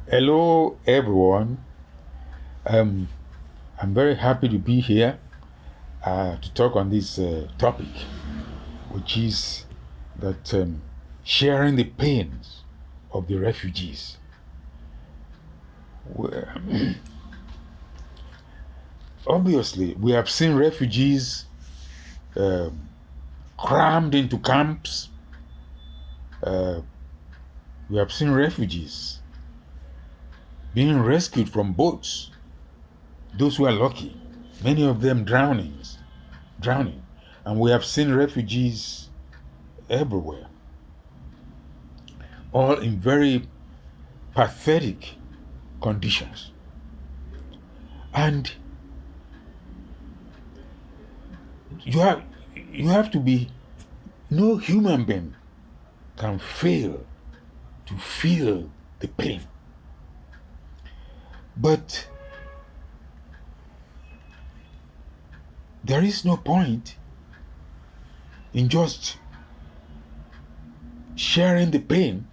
Hello, everyone. Um, I'm very happy to be here to talk on this topic, which is that sharing the pains of the refugees. Obviously, we have seen refugees um, crammed into camps. Uh, we have seen refugees being rescued from boats. Those who are lucky, many of them drowning, and we have seen refugees everywhere, all in very pathetic conditions. And you have you have to be no human being can fail to feel the pain. But there is no point in just sharing the pain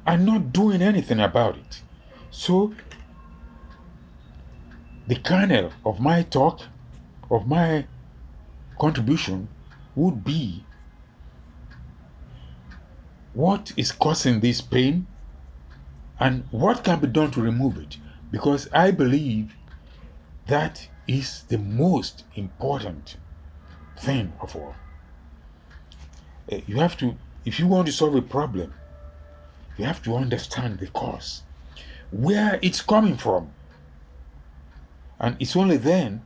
and not doing anything about it. So the kernel of my talk, of my contribution, would be what is causing this pain and what can be done to remove it. Because I believe that is the most important thing of all. You have to, if you want to solve a problem, you have to understand the cause, where it's coming from. And it's only then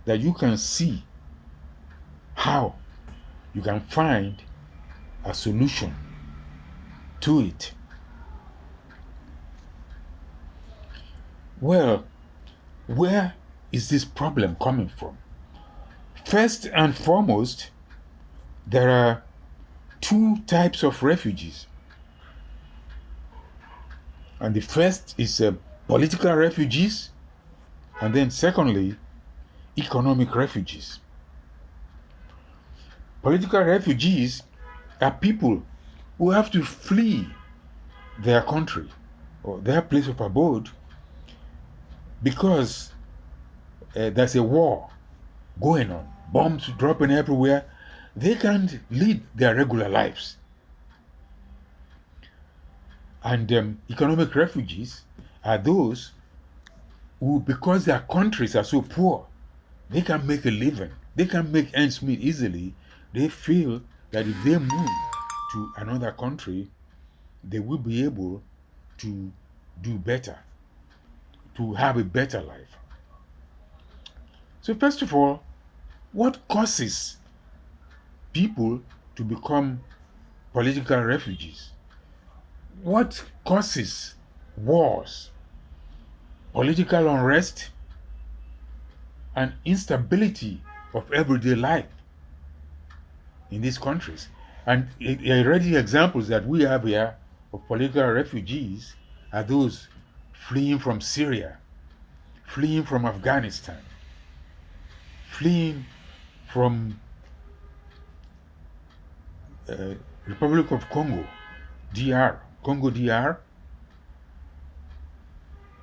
that you can see how you can find a solution to it. Well, where is this problem coming from? First and foremost, there are two types of refugees. And the first is political refugees, and then secondly, economic refugees. Political refugees are people who have to flee their country or their place of abode because there's a war going on, bombs dropping everywhere. They can't lead their regular lives. And economic refugees are those who, because their countries are so poor, they can make a living, they can make ends meet easily. They feel that if they move to another country, they will be able to do better, to have a better life. So first of all, what causes people to become political refugees? What causes wars, political unrest, and instability of everyday life in these countries? And already examples that we have here of political refugees are those fleeing from Syria, fleeing from Afghanistan, fleeing from Republic of Congo, Congo DR,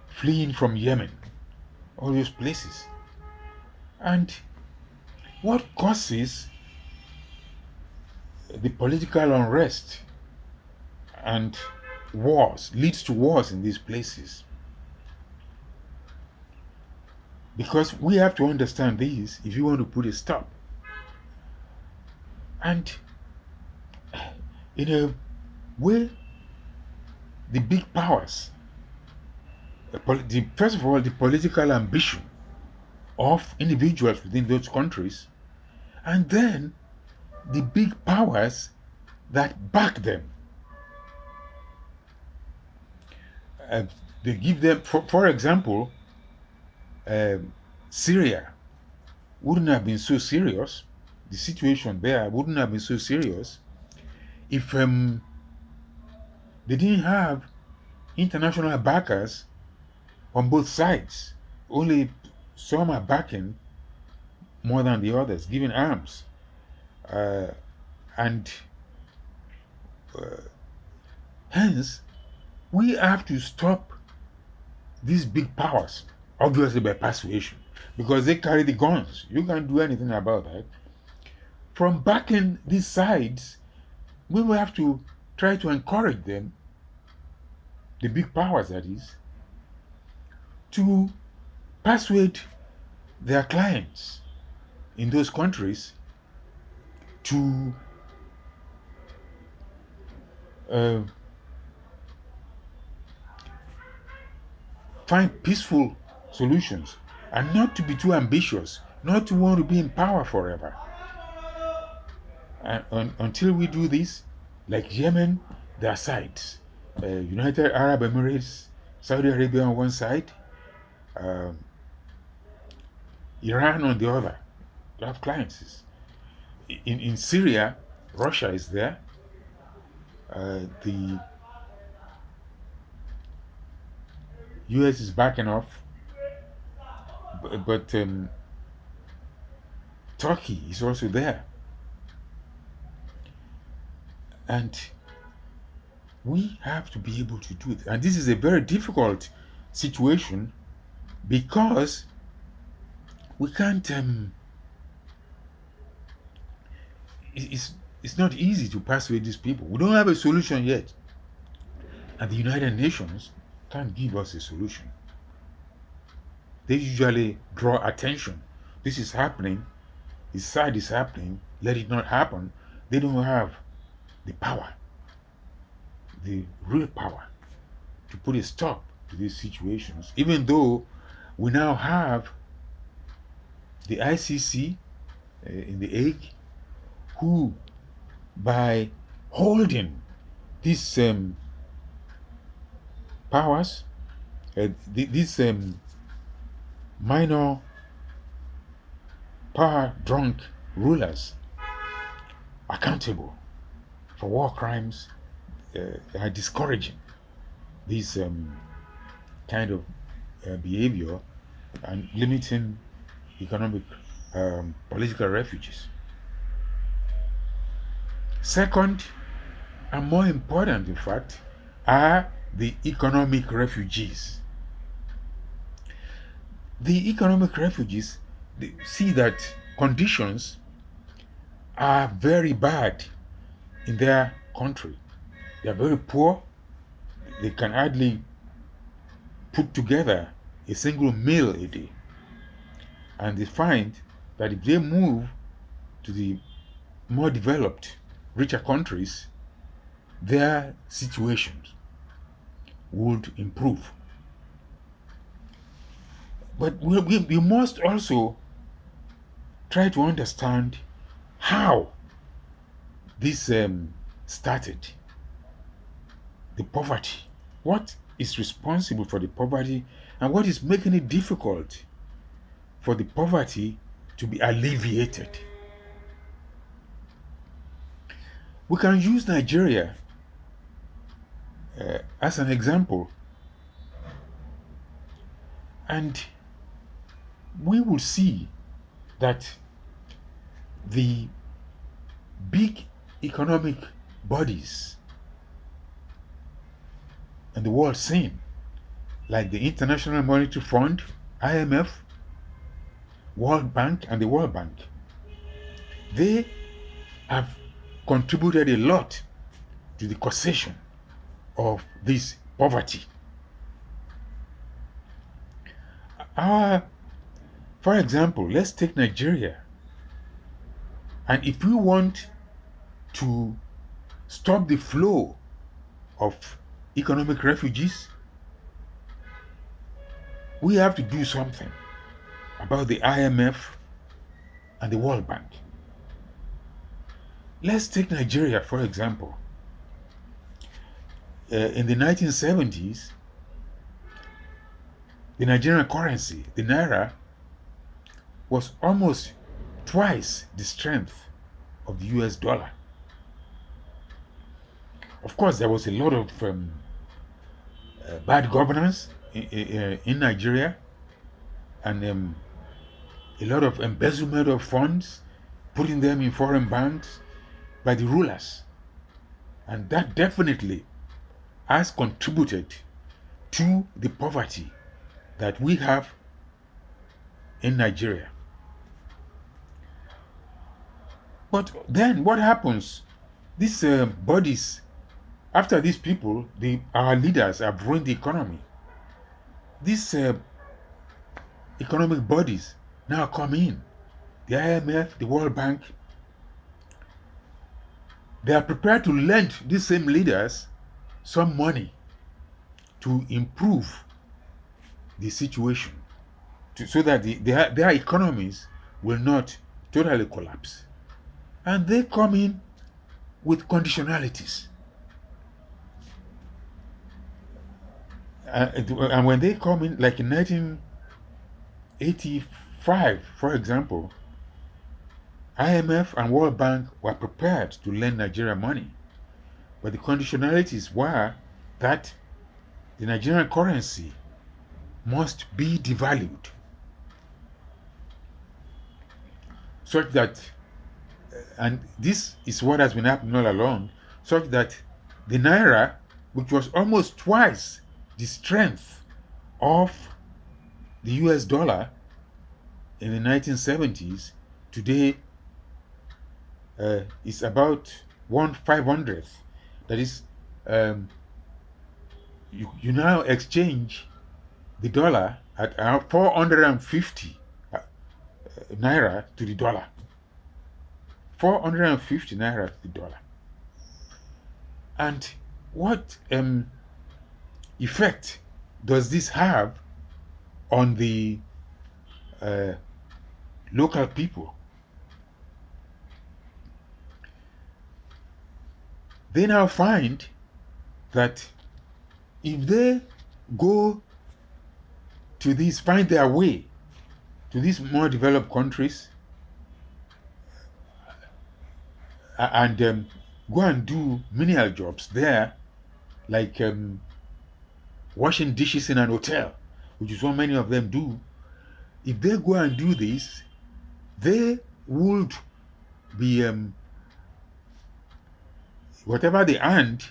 fleeing from Yemen, all those places. And what causes the political unrest and wars, leads to wars in these places? Because we have to understand this if you want to put a stop. And in a way, the big powers, first of all, the political ambition of individuals within those countries, and then the big powers that back them. They give them, for example, Syria wouldn't have been so serious, the situation there wouldn't have been so serious if they didn't have international backers on both sides. Only some are backing more than the others, giving arms. And hence, We have to stop these big powers, obviously by persuasion, because they carry the guns. You can't do anything about that. From backing these sides, we will have to try to encourage them, the big powers that is, to persuade their clients in those countries to find peaceful solutions and not to be too ambitious, not to want to be in power forever. And until we do this, like Yemen, there are sides. United Arab Emirates, Saudi Arabia on one side, Iran on the other. You have clients. In Syria, Russia is there. The US is backing off, but Turkey is also there. And we have to be able to do it. And this is a very difficult situation because we can't, it's not easy to persuade these people. We don't have a solution yet. And the United Nations can't give us a solution. They usually draw attention. This is happening. This side is happening. Let it not happen. They don't have the power, the real power, to put a stop to these situations, even though we now have the ICC in The Hague, who, by holding these powers, these minor power-drunk rulers accountable for war crimes, are discouraging this kind of behavior and limiting economic, political refugees. Second, and more important in fact, are the economic refugees. The economic refugees, they see that conditions are very bad in their country. They are very poor. They can hardly put together a single meal a day. And they find that if they move to the more developed, richer countries, their situations would improve. But we must also try to understand how this started. The poverty. What is responsible for the poverty, and what is making it difficult for the poverty to be alleviated? We can use Nigeria as an example, and we will see that the big economic bodies and the world scene, like the International Monetary Fund, IMF, World Bank, and the World Bank, they have contributed a lot to the causation of this poverty. For example, let's take Nigeria. And if we want to stop the flow of economic refugees, we have to do something about the IMF and the World Bank. Let's take Nigeria, for example. In the 1970s, the Nigerian currency, the Naira, was almost twice the strength of the US dollar. Of course, there was a lot of bad governance in Nigeria, and a lot of embezzlement of funds, putting them in foreign banks by the rulers. And that definitely has contributed to the poverty that we have in Nigeria. But then what happens? These bodies, after these people, our leaders have ruined the economy. These economic bodies now come in. The IMF, the World Bank, they are prepared to lend these same leaders some money to improve the situation, so that their economies will not totally collapse. And they come in with conditionalities. And when they come in, like in 1985, for example, IMF and World Bank were prepared to lend Nigeria money. But the conditionalities were that the Nigerian currency must be devalued, such that, and this is what has been happening all along, such that the Naira, which was almost twice the strength of the US dollar in the 1970s, today is about 1/500th. That is, you now exchange the dollar at 450 naira to the dollar. 450 naira to the dollar. And what effect does this have on the local people? They now find that if they go to find their way to these more developed countries and go and do menial jobs there, like washing dishes in an hotel, which is what many of them do. If they go and do this, they would be whatever they earned,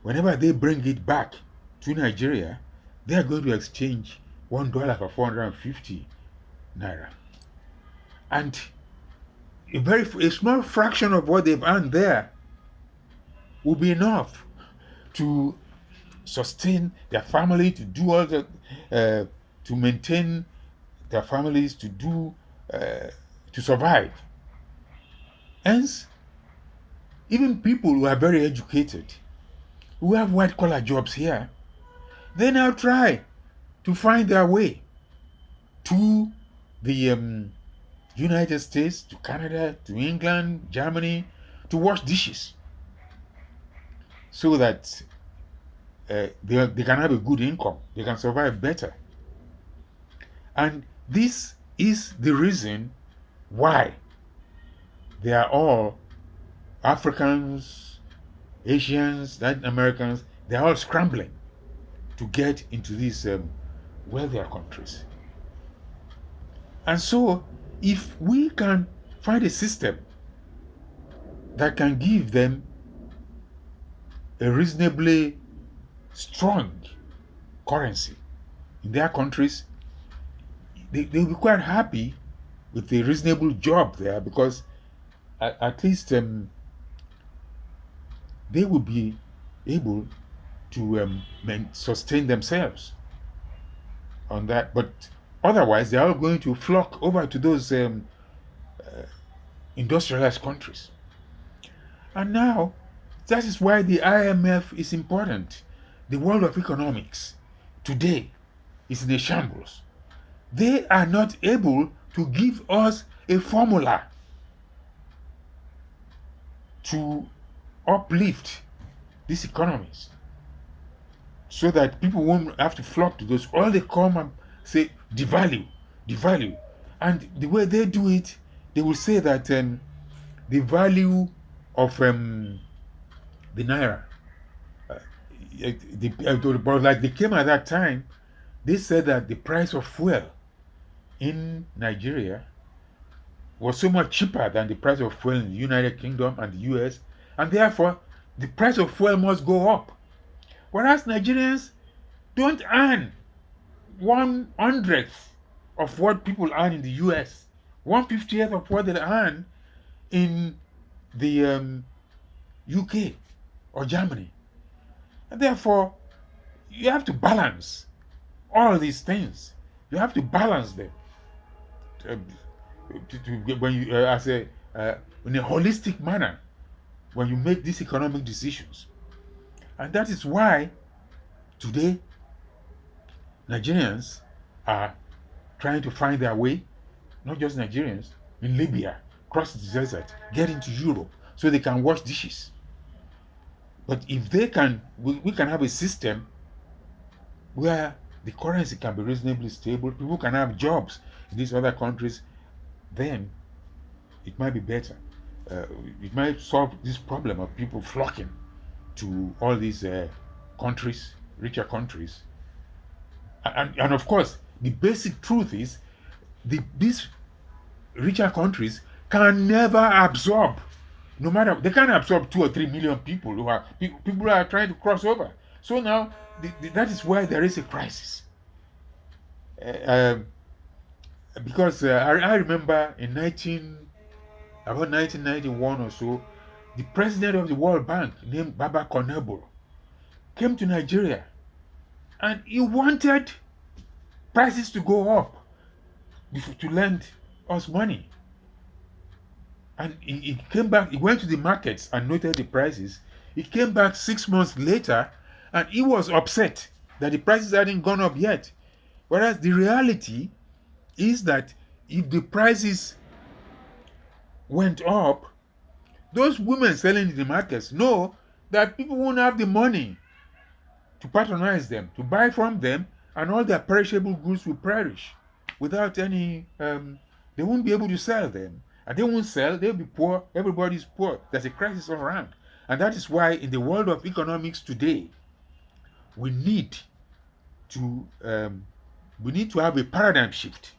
whenever they bring it back to Nigeria, they are going to exchange $1 for 450 naira. And a small fraction of what they've earned there will be enough to sustain their family, to do all the, to maintain their families, to survive. Hence, even people who are very educated, who have white-collar jobs here, they now try to find their way to the United States, to Canada, to England, Germany, to wash dishes, so that they can have a good income, they can survive better. And this is the reason why they are all Africans, Asians, Latin Americans, they're all scrambling to get into these wealthier countries. And so, if we can find a system that can give them a reasonably strong currency in their countries, they'll be quite happy with a reasonable job there, because at least they will be able to sustain themselves on that. But otherwise, they are all going to flock over to those industrialized countries. And now, that is why the IMF is important. The world of economics today is in a shambles. They are not able to give us a formula to uplift these economies, so that people won't have to flock to those. All they come and say, devalue. And the way they do it, they will say that the value of the Naira, but like they came at that time, they said that the price of fuel in Nigeria was so much cheaper than the price of fuel in the United Kingdom and the US, and therefore the price of fuel must go up. Whereas Nigerians don't earn 1/100th of what people earn in the US, 1/50th of what they earn in the UK or Germany. And therefore, you have to balance all these things. You have to balance them uh, when you, as a in a holistic manner when you make these economic decisions. And that is why today Nigerians are trying to find their way, not just Nigerians, in Libya, cross the desert, get into Europe so they can wash dishes. But if they can, we can have a system where the currency can be reasonably stable, people can have jobs in these other countries, then it might be better. It might solve this problem of people flocking to all these countries, richer countries. And of course, the basic truth is these richer countries can never absorb, no matter, they can't absorb 2 or 3 million people who are trying to cross over. So now that is why there is a crisis. Because I remember in about 1991 or so, the president of the World Bank named Baba Konebo came to Nigeria and he wanted prices to go up to lend us money. And he came back, he went to the markets and noted the prices. He came back 6 months later and he was upset that the prices hadn't gone up yet. Whereas the reality is that if the prices went up, those women selling in the markets know that people won't have the money to patronize them, to buy from them, and all their perishable goods will perish without any, they won't be able to sell them. And they won't sell, they'll be poor, everybody's poor. There's a crisis all around. And that is why in the world of economics today, we need to have a paradigm shift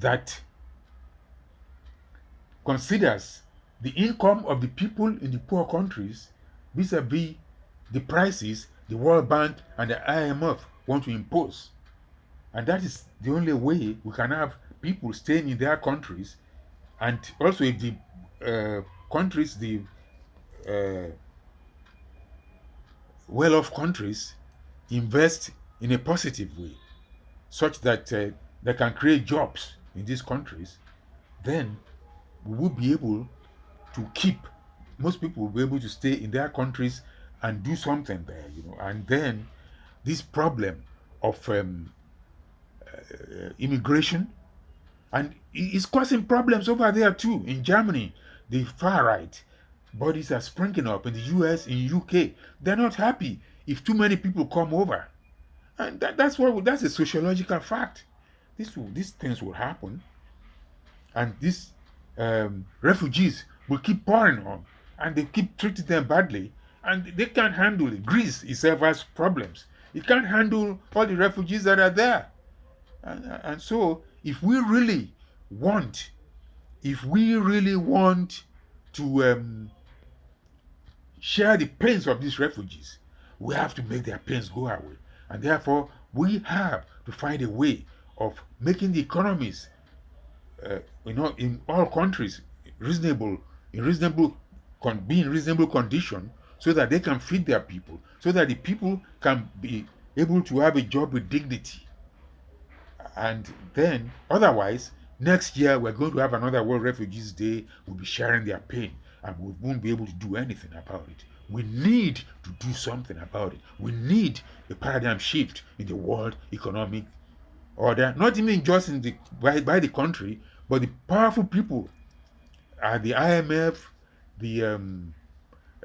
that considers the income of the people in the poor countries vis-a-vis the prices the World Bank and the IMF want to impose. And that is the only way we can have people staying in their countries. And also if the countries, the well-off countries invest in a positive way, such that they can create jobs in these countries, then we will be able to keep, most people will be able to stay in their countries and do something there, and then this problem of immigration, and it's causing problems over there too. In Germany, the far right bodies are springing up. In the US, in UK, they're not happy if too many people come over, and that's a sociological fact. These things will happen, and these refugees will keep pouring on, and they keep treating them badly, and they can't handle it. Greece itself has problems. It can't handle all the refugees that are there. And so if we really want to share the pains of these refugees, we have to make their pains go away. And therefore, we have to find a way of making the economies, in all countries, be in reasonable condition, so that they can feed their people, so that the people can be able to have a job with dignity. And then, otherwise, next year we're going to have another World Refugees Day. We'll be sharing their pain, and we won't be able to do anything about it. We need to do something about it. We need a paradigm shift in the world economic order, not even just by the country, but the powerful people at the IMF, the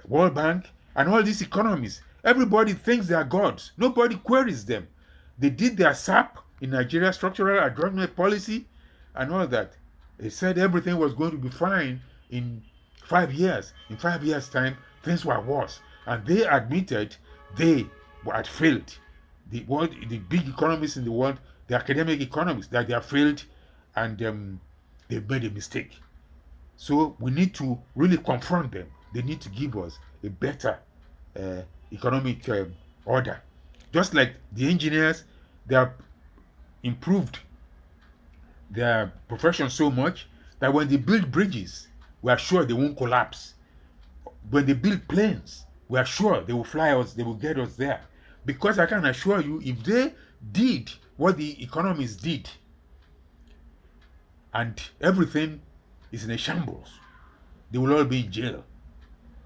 World Bank, and all these economies. Everybody thinks they are gods. Nobody queries them. They did their SAP in Nigeria, structural adjustment policy, and all that. They said everything was going to be fine in 5 years. In 5 years' time, things were worse. And they admitted they had failed. The big economists in the world, the academic economists, that they have failed, and they've made a mistake. So we need to really confront them. They need to give us a better economic order. Just like the engineers, they have improved their profession so much that when they build bridges, we are sure they won't collapse. When they build planes, we are sure they will fly us, they will get us there. Because I can assure you, if they did what the economists did, and everything is in a shambles, they will all be in jail.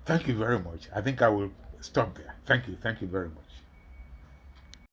Thank you very much. I think I will stop there. Thank you very much.